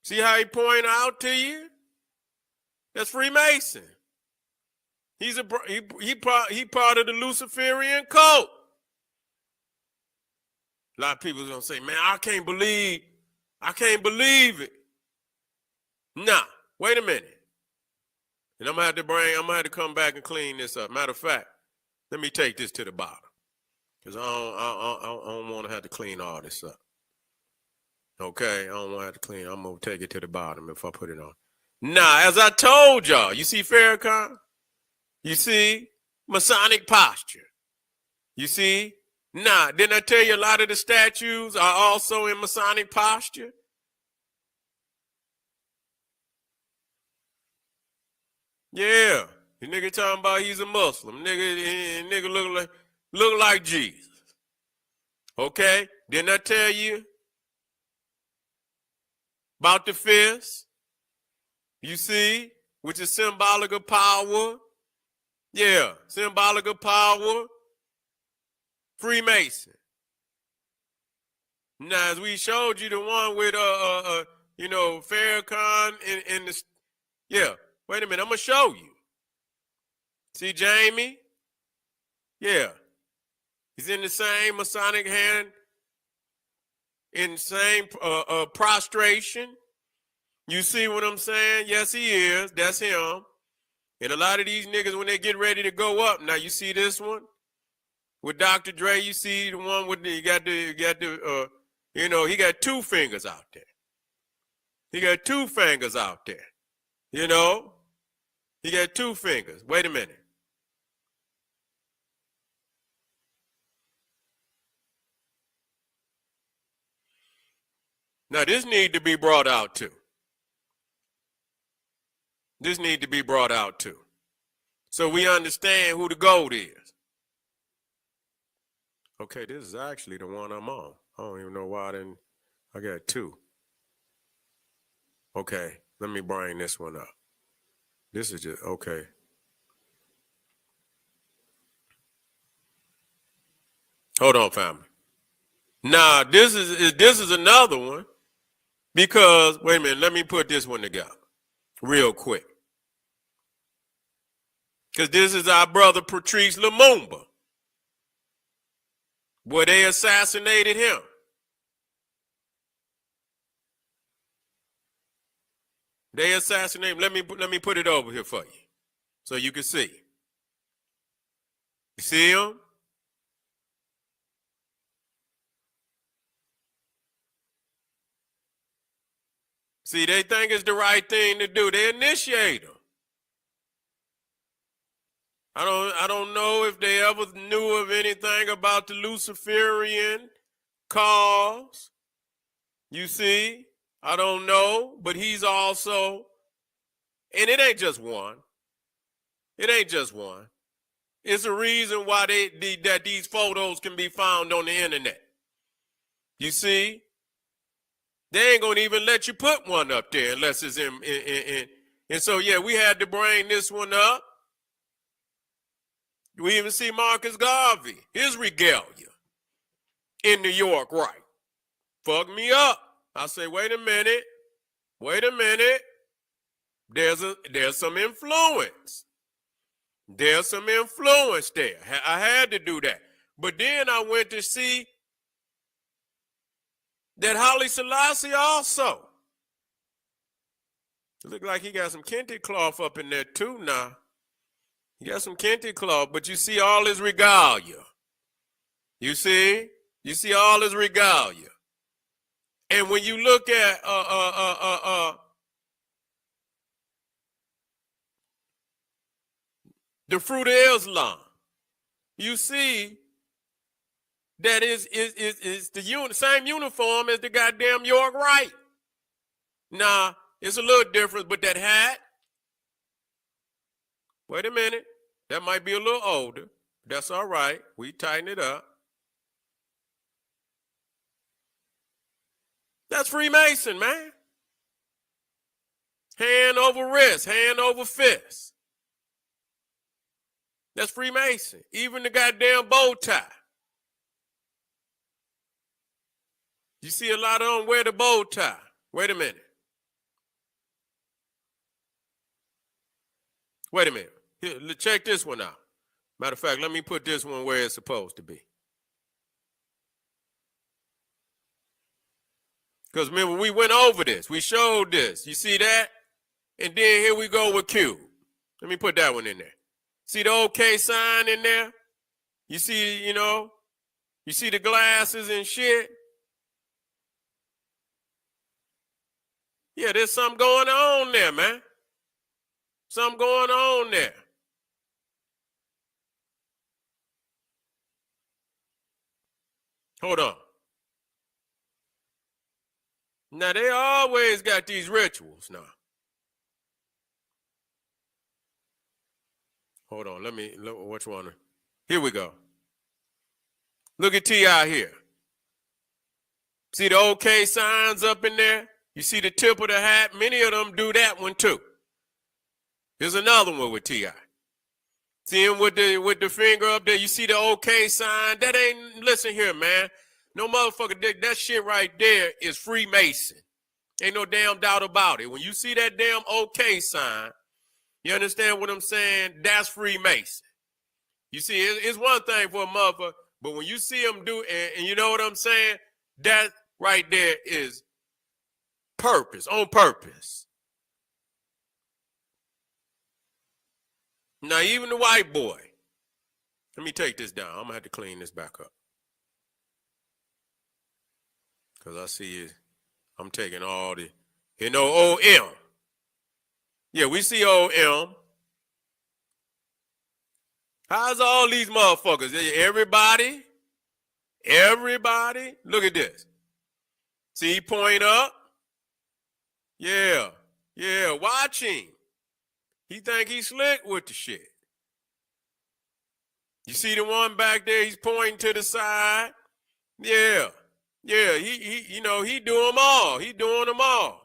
See how he pointed out to you? That's Freemason. He part of the Luciferian cult. A lot of people are gonna say, man, I can't believe it. Nah, wait a minute. And I'm gonna have to come back and clean this up. Matter of fact, let me take this to the bottom. Because I don't want to have to clean all this up. Okay, I don't want to have to clean. I'm going to take it to the bottom if I put it on. Now, as I told y'all, you see Farrakhan? You see Masonic posture? You see? Now, didn't I tell you a lot of the statues are also in Masonic posture? Yeah. The nigga talking about he's a Muslim. Nigga look like Jesus. Okay? Didn't I tell you about the fist? You see? Which is symbolic of power. Yeah, symbolic of power. Freemason. Now, as we showed you the one with Farrakhan and the, yeah. Wait a minute, I'm gonna show you. See Jamie? Yeah. He's in the same Masonic hand, in the same prostration. You see what I'm saying? Yes, he is. That's him. And a lot of these niggas, when they get ready to go up, now you see this one with Dr. Dre. You see the one with he got two fingers out there. He got two fingers out there. He got two fingers. Wait a minute. Now this need to be brought out too. This need to be brought out too. So we understand who the goat is. Okay, this is actually the one I'm on. I don't even know why I got two. Okay, let me bring this one up. This is just, okay. Hold on, family. Now, this is another one because, wait a minute, let me put this one together real quick. Because this is our brother Patrice Lumumba, where they assassinated him. They assassinated him. Let me put it over here for you so you can see. You see him? See, they think it's the right thing to do. They initiate him. I don't know if they ever knew of anything about the Luciferian cause. You see? I don't know, but he's also, and it ain't just one. It ain't just one. It's a reason why that these photos can be found on the internet. You see? They ain't gonna even let you put one up there unless it's in. And so yeah, we had to bring this one up. We even see Marcus Garvey, his regalia in New York, right? Fuck me up. I say, wait a minute. There's some influence. There's some influence there. I had to do that. But then I went to see that Haile Selassie also. It looked like he got some kente cloth up in there too now. He got some kente cloth, but you see all his regalia. You see all his regalia. And when you look at the fruit of Islam, you see that is the same uniform as the goddamn York Rite. Now, it's a little different, but that hat, wait a minute, that might be a little older. That's all right. We tighten it up. That's Freemason, man. Hand over wrist, hand over fist. That's Freemason. Even the goddamn bow tie. You see a lot of them wear the bow tie. Wait a minute. Wait a minute. Here, check this one out. Matter of fact, let me put this one where it's supposed to be. Because remember, we went over this. We showed this. You see that? And then here we go with Q. Let me put that one in there. See the OK sign in there? You see, you see the glasses and shit? Yeah, there's something going on there, man. Something going on there. Hold on. Now, they always got these rituals now. Hold on, look, which one? Here we go. Look at T.I. here. See the OK signs up in there? You see the tip of the hat? Many of them do that one too. Here's another one with T.I. See him with the finger up there? You see the OK sign? That ain't, listen here, man. No motherfucker, that shit right there is Freemason. Ain't no damn doubt about it. When you see that damn OK sign, you understand what I'm saying? That's Freemason. You see, it's one thing for a motherfucker, but when you see them do, and you know what I'm saying? That right there is purpose, on purpose. Now, even the white boy, let me take this down. I'm going to have to clean this back up. Because I see it. I'm taking all the, OM. Yeah, we see OM. How's all these motherfuckers? Everybody, look at this. See, he point up. Yeah, watch him. He think he's slick with the shit. You see the one back there, he's pointing to the side? Yeah, he do them all. He doing them all.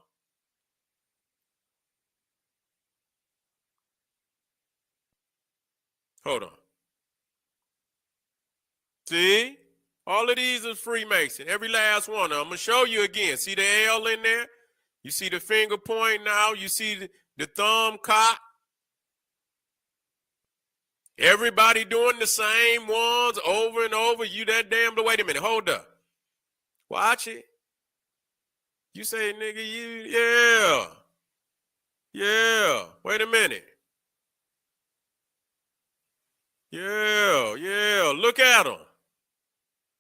Hold on. See? All of these are Freemason. Every last one of them. I'm going to show you again. See the L in there? You see the finger point now? You see the thumb cock? Everybody doing the same ones over and over. You that damn, but wait a minute, hold up. Watch it. You say, nigga, yeah, wait a minute. Yeah, look at them.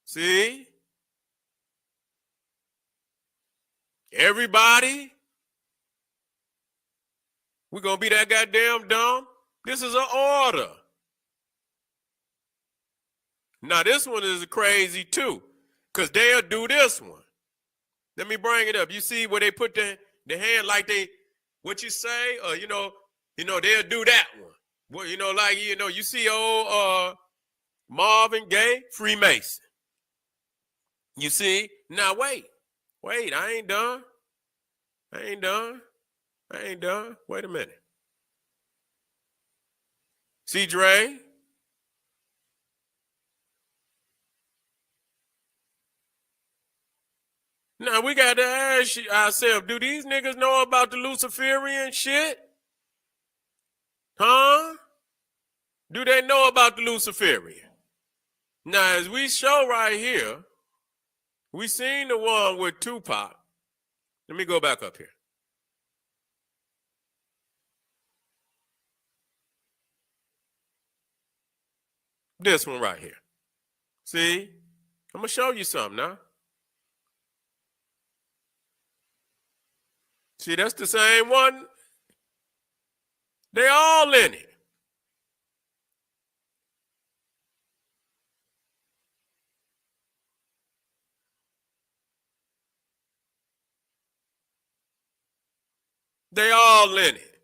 See? Everybody? We're going to be that goddamn dumb? This is an order. Now, this one is crazy, too, because they'll do this one. Let me bring it up. You see where they put the hand like they, what you say? They'll do that one. Well, you see old Marvin Gaye, Freemason. You see? Now, wait, I ain't done. Wait a minute. See Dre? Now we got to ask ourselves, do these niggas know about the Luciferian shit? Huh? Do they know about the Luciferian? Now, as we show right here, we seen the one with Tupac. Let me go back up here. This one right here. See? I'm going to show you something now. See, that's the same one. They all in it. They all in it.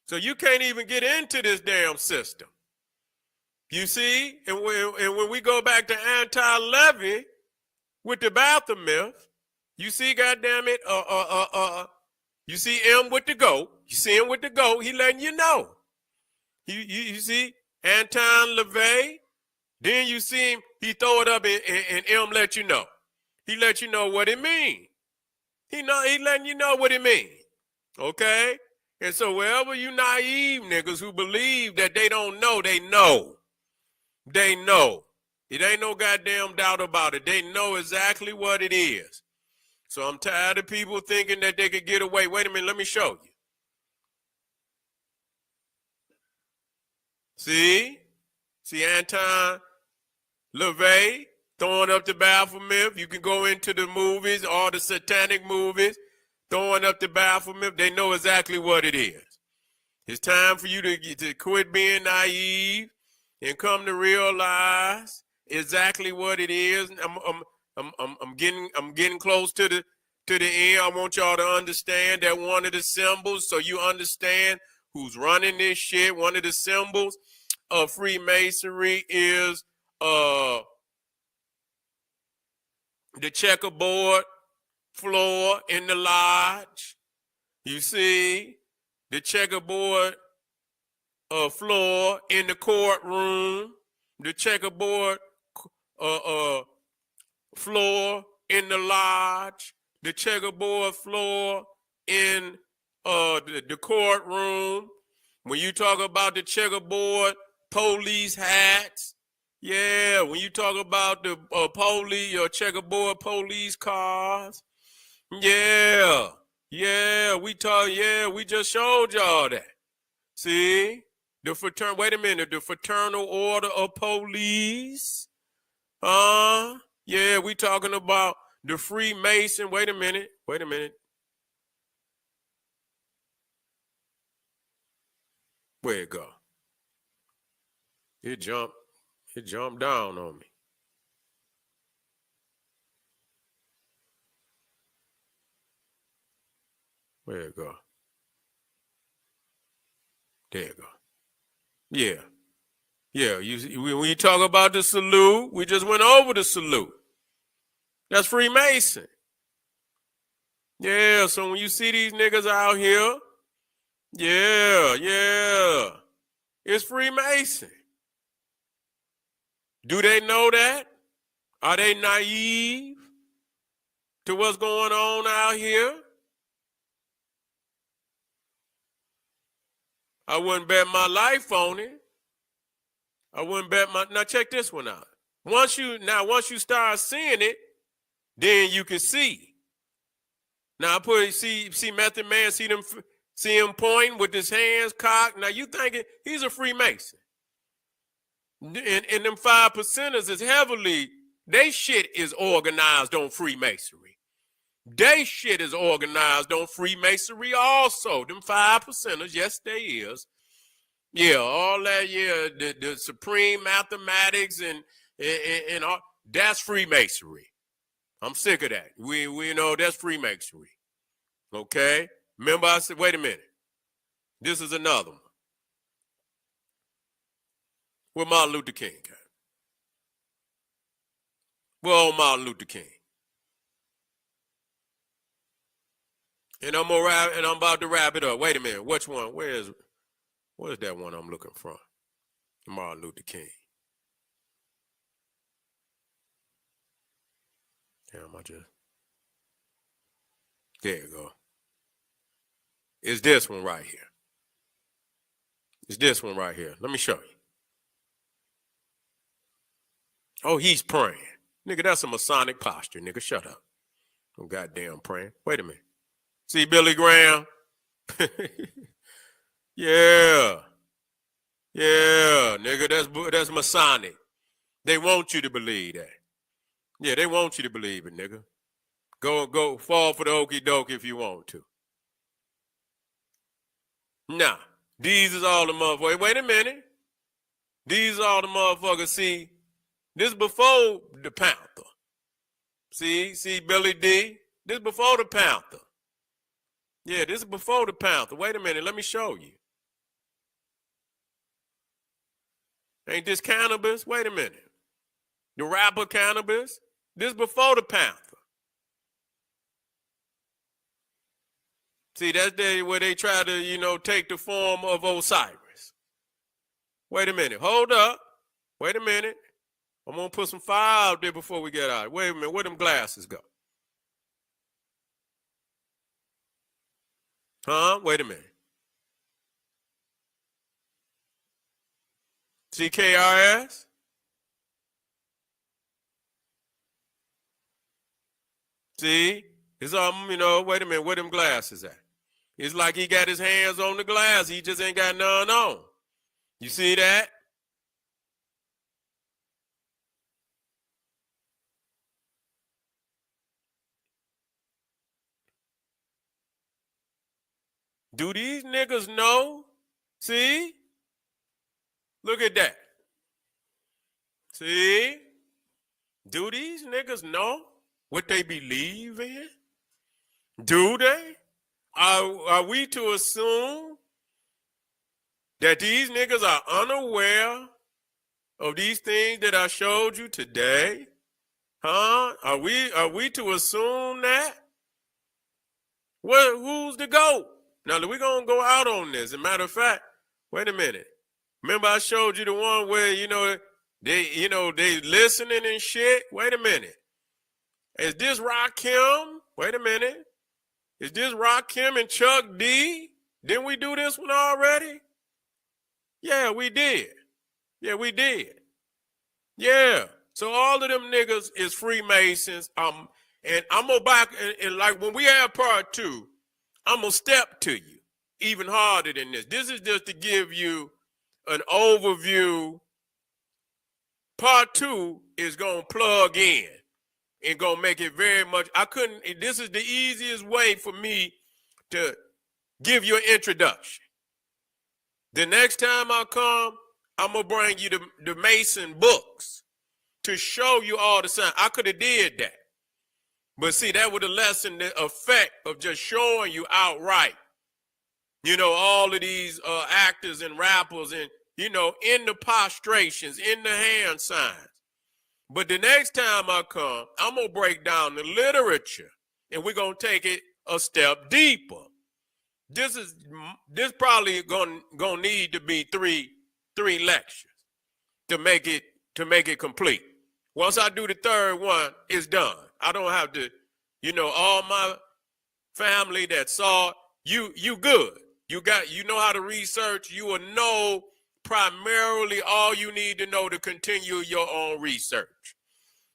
So you can't even get into this damn system. You see? And when we go back to anti-Levy with the Baphomet, you see, goddamn it, you see him with the goat. You see him with the goat. He letting you know. You see Anton LaVey. Then you see him. He throw it up and M let you know. He let you know what it mean. He letting you know what it mean. Okay? And so wherever you naive niggas who believe that they don't know, they know. They know. It ain't no goddamn doubt about it. They know exactly what it is. So I'm tired of people thinking that they could get away. Wait a minute, let me show you. See Anton LaVey throwing up the Baphomet. You can go into the movies, all the satanic movies, throwing up the Baphomet. They know exactly what it is. It's time for you to quit being naive and come to realize exactly what it is. I'm getting close to the end. I want y'all to understand that one of the symbols, so you understand who's running this shit. One of the symbols of Freemasonry is the checkerboard floor in the lodge. You see the checkerboard floor in the courtroom, the checkerboard floor in the lodge, the checkerboard floor in the courtroom. When you talk about the checkerboard police hats, yeah, when you talk about the police or checkerboard police cars, yeah, we just showed y'all that. See? Wait a minute, the Fraternal Order of Police. Yeah, we talking about the Freemason. Wait a minute. Where it go? It jumped down on me. Where it go? There it go. Yeah. When you talk about the salute, we just went over the salute. That's Freemason. Yeah, so when you see these niggas out here, yeah, it's Freemason. Do they know that? Are they naive to what's going on out here? I wouldn't bet my life on it. Now check this one out. Once you start seeing it, then you can see. Now see Method Man, see him pointing with his hands cocked. Now you thinking he's a Freemason. And them 5%ers is heavily, they shit is organized on Freemasonry. They shit is organized on Freemasonry also. Them 5%ers, yes they is. Yeah, all that, yeah, the supreme mathematics and all, that's Freemasonry. I'm sick of that. We know that's Freemasonry. Okay? Remember I said, wait a minute. This is another one. Where Martin Luther King at? Where old Martin Luther King? And I'm about to wrap it up. Wait a minute. Which one? Where's that one I'm looking for? Martin Luther King. Damn, There you go. It's this one right here. It's this one right here. Let me show you. Oh, he's praying. Nigga, that's a Masonic posture. Nigga, shut up. Oh, goddamn praying. Wait a minute. See Billy Graham? Yeah. Yeah, nigga, that's Masonic. They want you to believe that. Yeah, they want you to believe it, nigga. Go fall for the okie doke if you want to. Nah, these is all the motherfuckers. Wait a minute. These are all the motherfuckers. See, this is before the Panther. See Billy D? This is before the Panther. Yeah, this is before the Panther. Wait a minute, let me show you. Ain't this Cannabis? Wait a minute. The rapper Cannabis? This is before the Panther. See, that's where they try to, take the form of Osiris. Wait a minute. Hold up. Wait a minute. I'm going to put some fire out there before we get out. Wait a minute. Where them glasses go? Huh? Wait a minute. CKRS? See? It's wait a minute. Where them glasses at? It's like he got his hands on the glass. He just ain't got none on. You see that? Do these niggas know? See? Look at that. See? Do these niggas know what they believe in? Do they? Are we to assume that these niggas are unaware of these things that I showed you today? Huh? Are we to assume that? Well, who's the GOAT? Now, we're going to go out on this. As a matter of fact, wait a minute. Remember I showed you the one where, they listening and shit? Wait a minute. Is this Rakim? Wait a minute. Is this Rakim and Chuck D? Didn't we do this one already? Yeah, we did. Yeah, we did. Yeah. So all of them niggas is Freemasons. And I'm going to back, and like when we have part 2, I'm going to step to you even harder than this. This is just to give you an overview. Part 2 is going to plug in and going to make it very much. This is the easiest way for me to give you an introduction. The next time I come, I'm going to bring you the Mason books to show you all the signs. I could have did that. But see, that would have lessened the effect of just showing you outright, all of these actors and rappers and, in the prostrations, in the hand signs. But the next time I come, I'm going to break down the literature and we're going to take it a step deeper. This probably going to need to be three lectures to make it complete. Once I do the third one, it's done. I don't have to, all my family that saw you good. You know how to research. You will know primarily all you need to know to continue your own research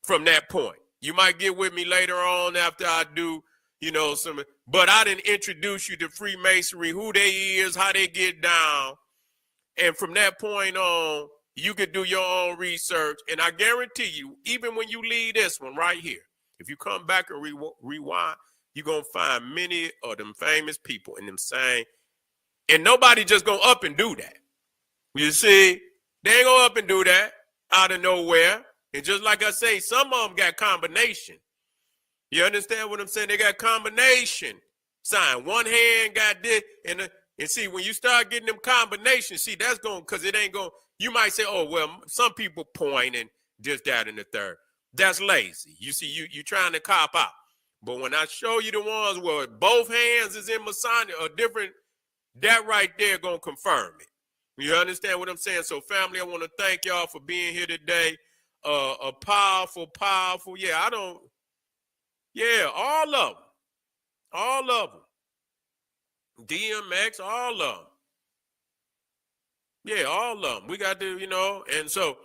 from that point. You might get with me later on after I do, but I didn't introduce you to Freemasonry, who they is, how they get down. And from that point on, you could do your own research. And I guarantee you, even when you leave this one right here, if you come back and rewind, you're going to find many of them famous people in them same. And nobody just going up and do that. You see, they ain't going up and do that out of nowhere. And just like I say, some of them got combination. You understand what I'm saying? They got combination sign. One hand got this. And see, when you start getting them combinations, see, that's going, because it ain't going, you might say, oh, well, some people point and just that and the third. That's lazy. You see, you trying to cop out. But when I show you the ones where both hands is in Masonic or different, that right there going to confirm it. You understand what I'm saying? So, family, I want to thank y'all for being here today. A powerful, all of them. All of them. DMX, all of them. Yeah, all of them. We got to, and so,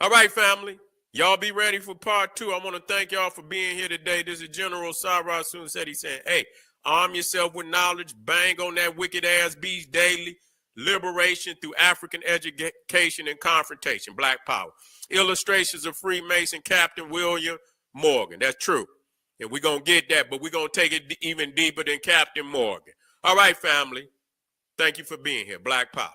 all right, family. Y'all be ready for part 2. I want to thank y'all for being here today. This is General Cyrus Soon said he saying, hey, arm yourself with knowledge, bang on that wicked ass beast daily. Liberation through African education and confrontation. Black power. Illustrations of Freemason Captain William Morgan. That's true. And we're going to get that, but we're going to take it even deeper than Captain Morgan. All right, family. Thank you for being here. Black power.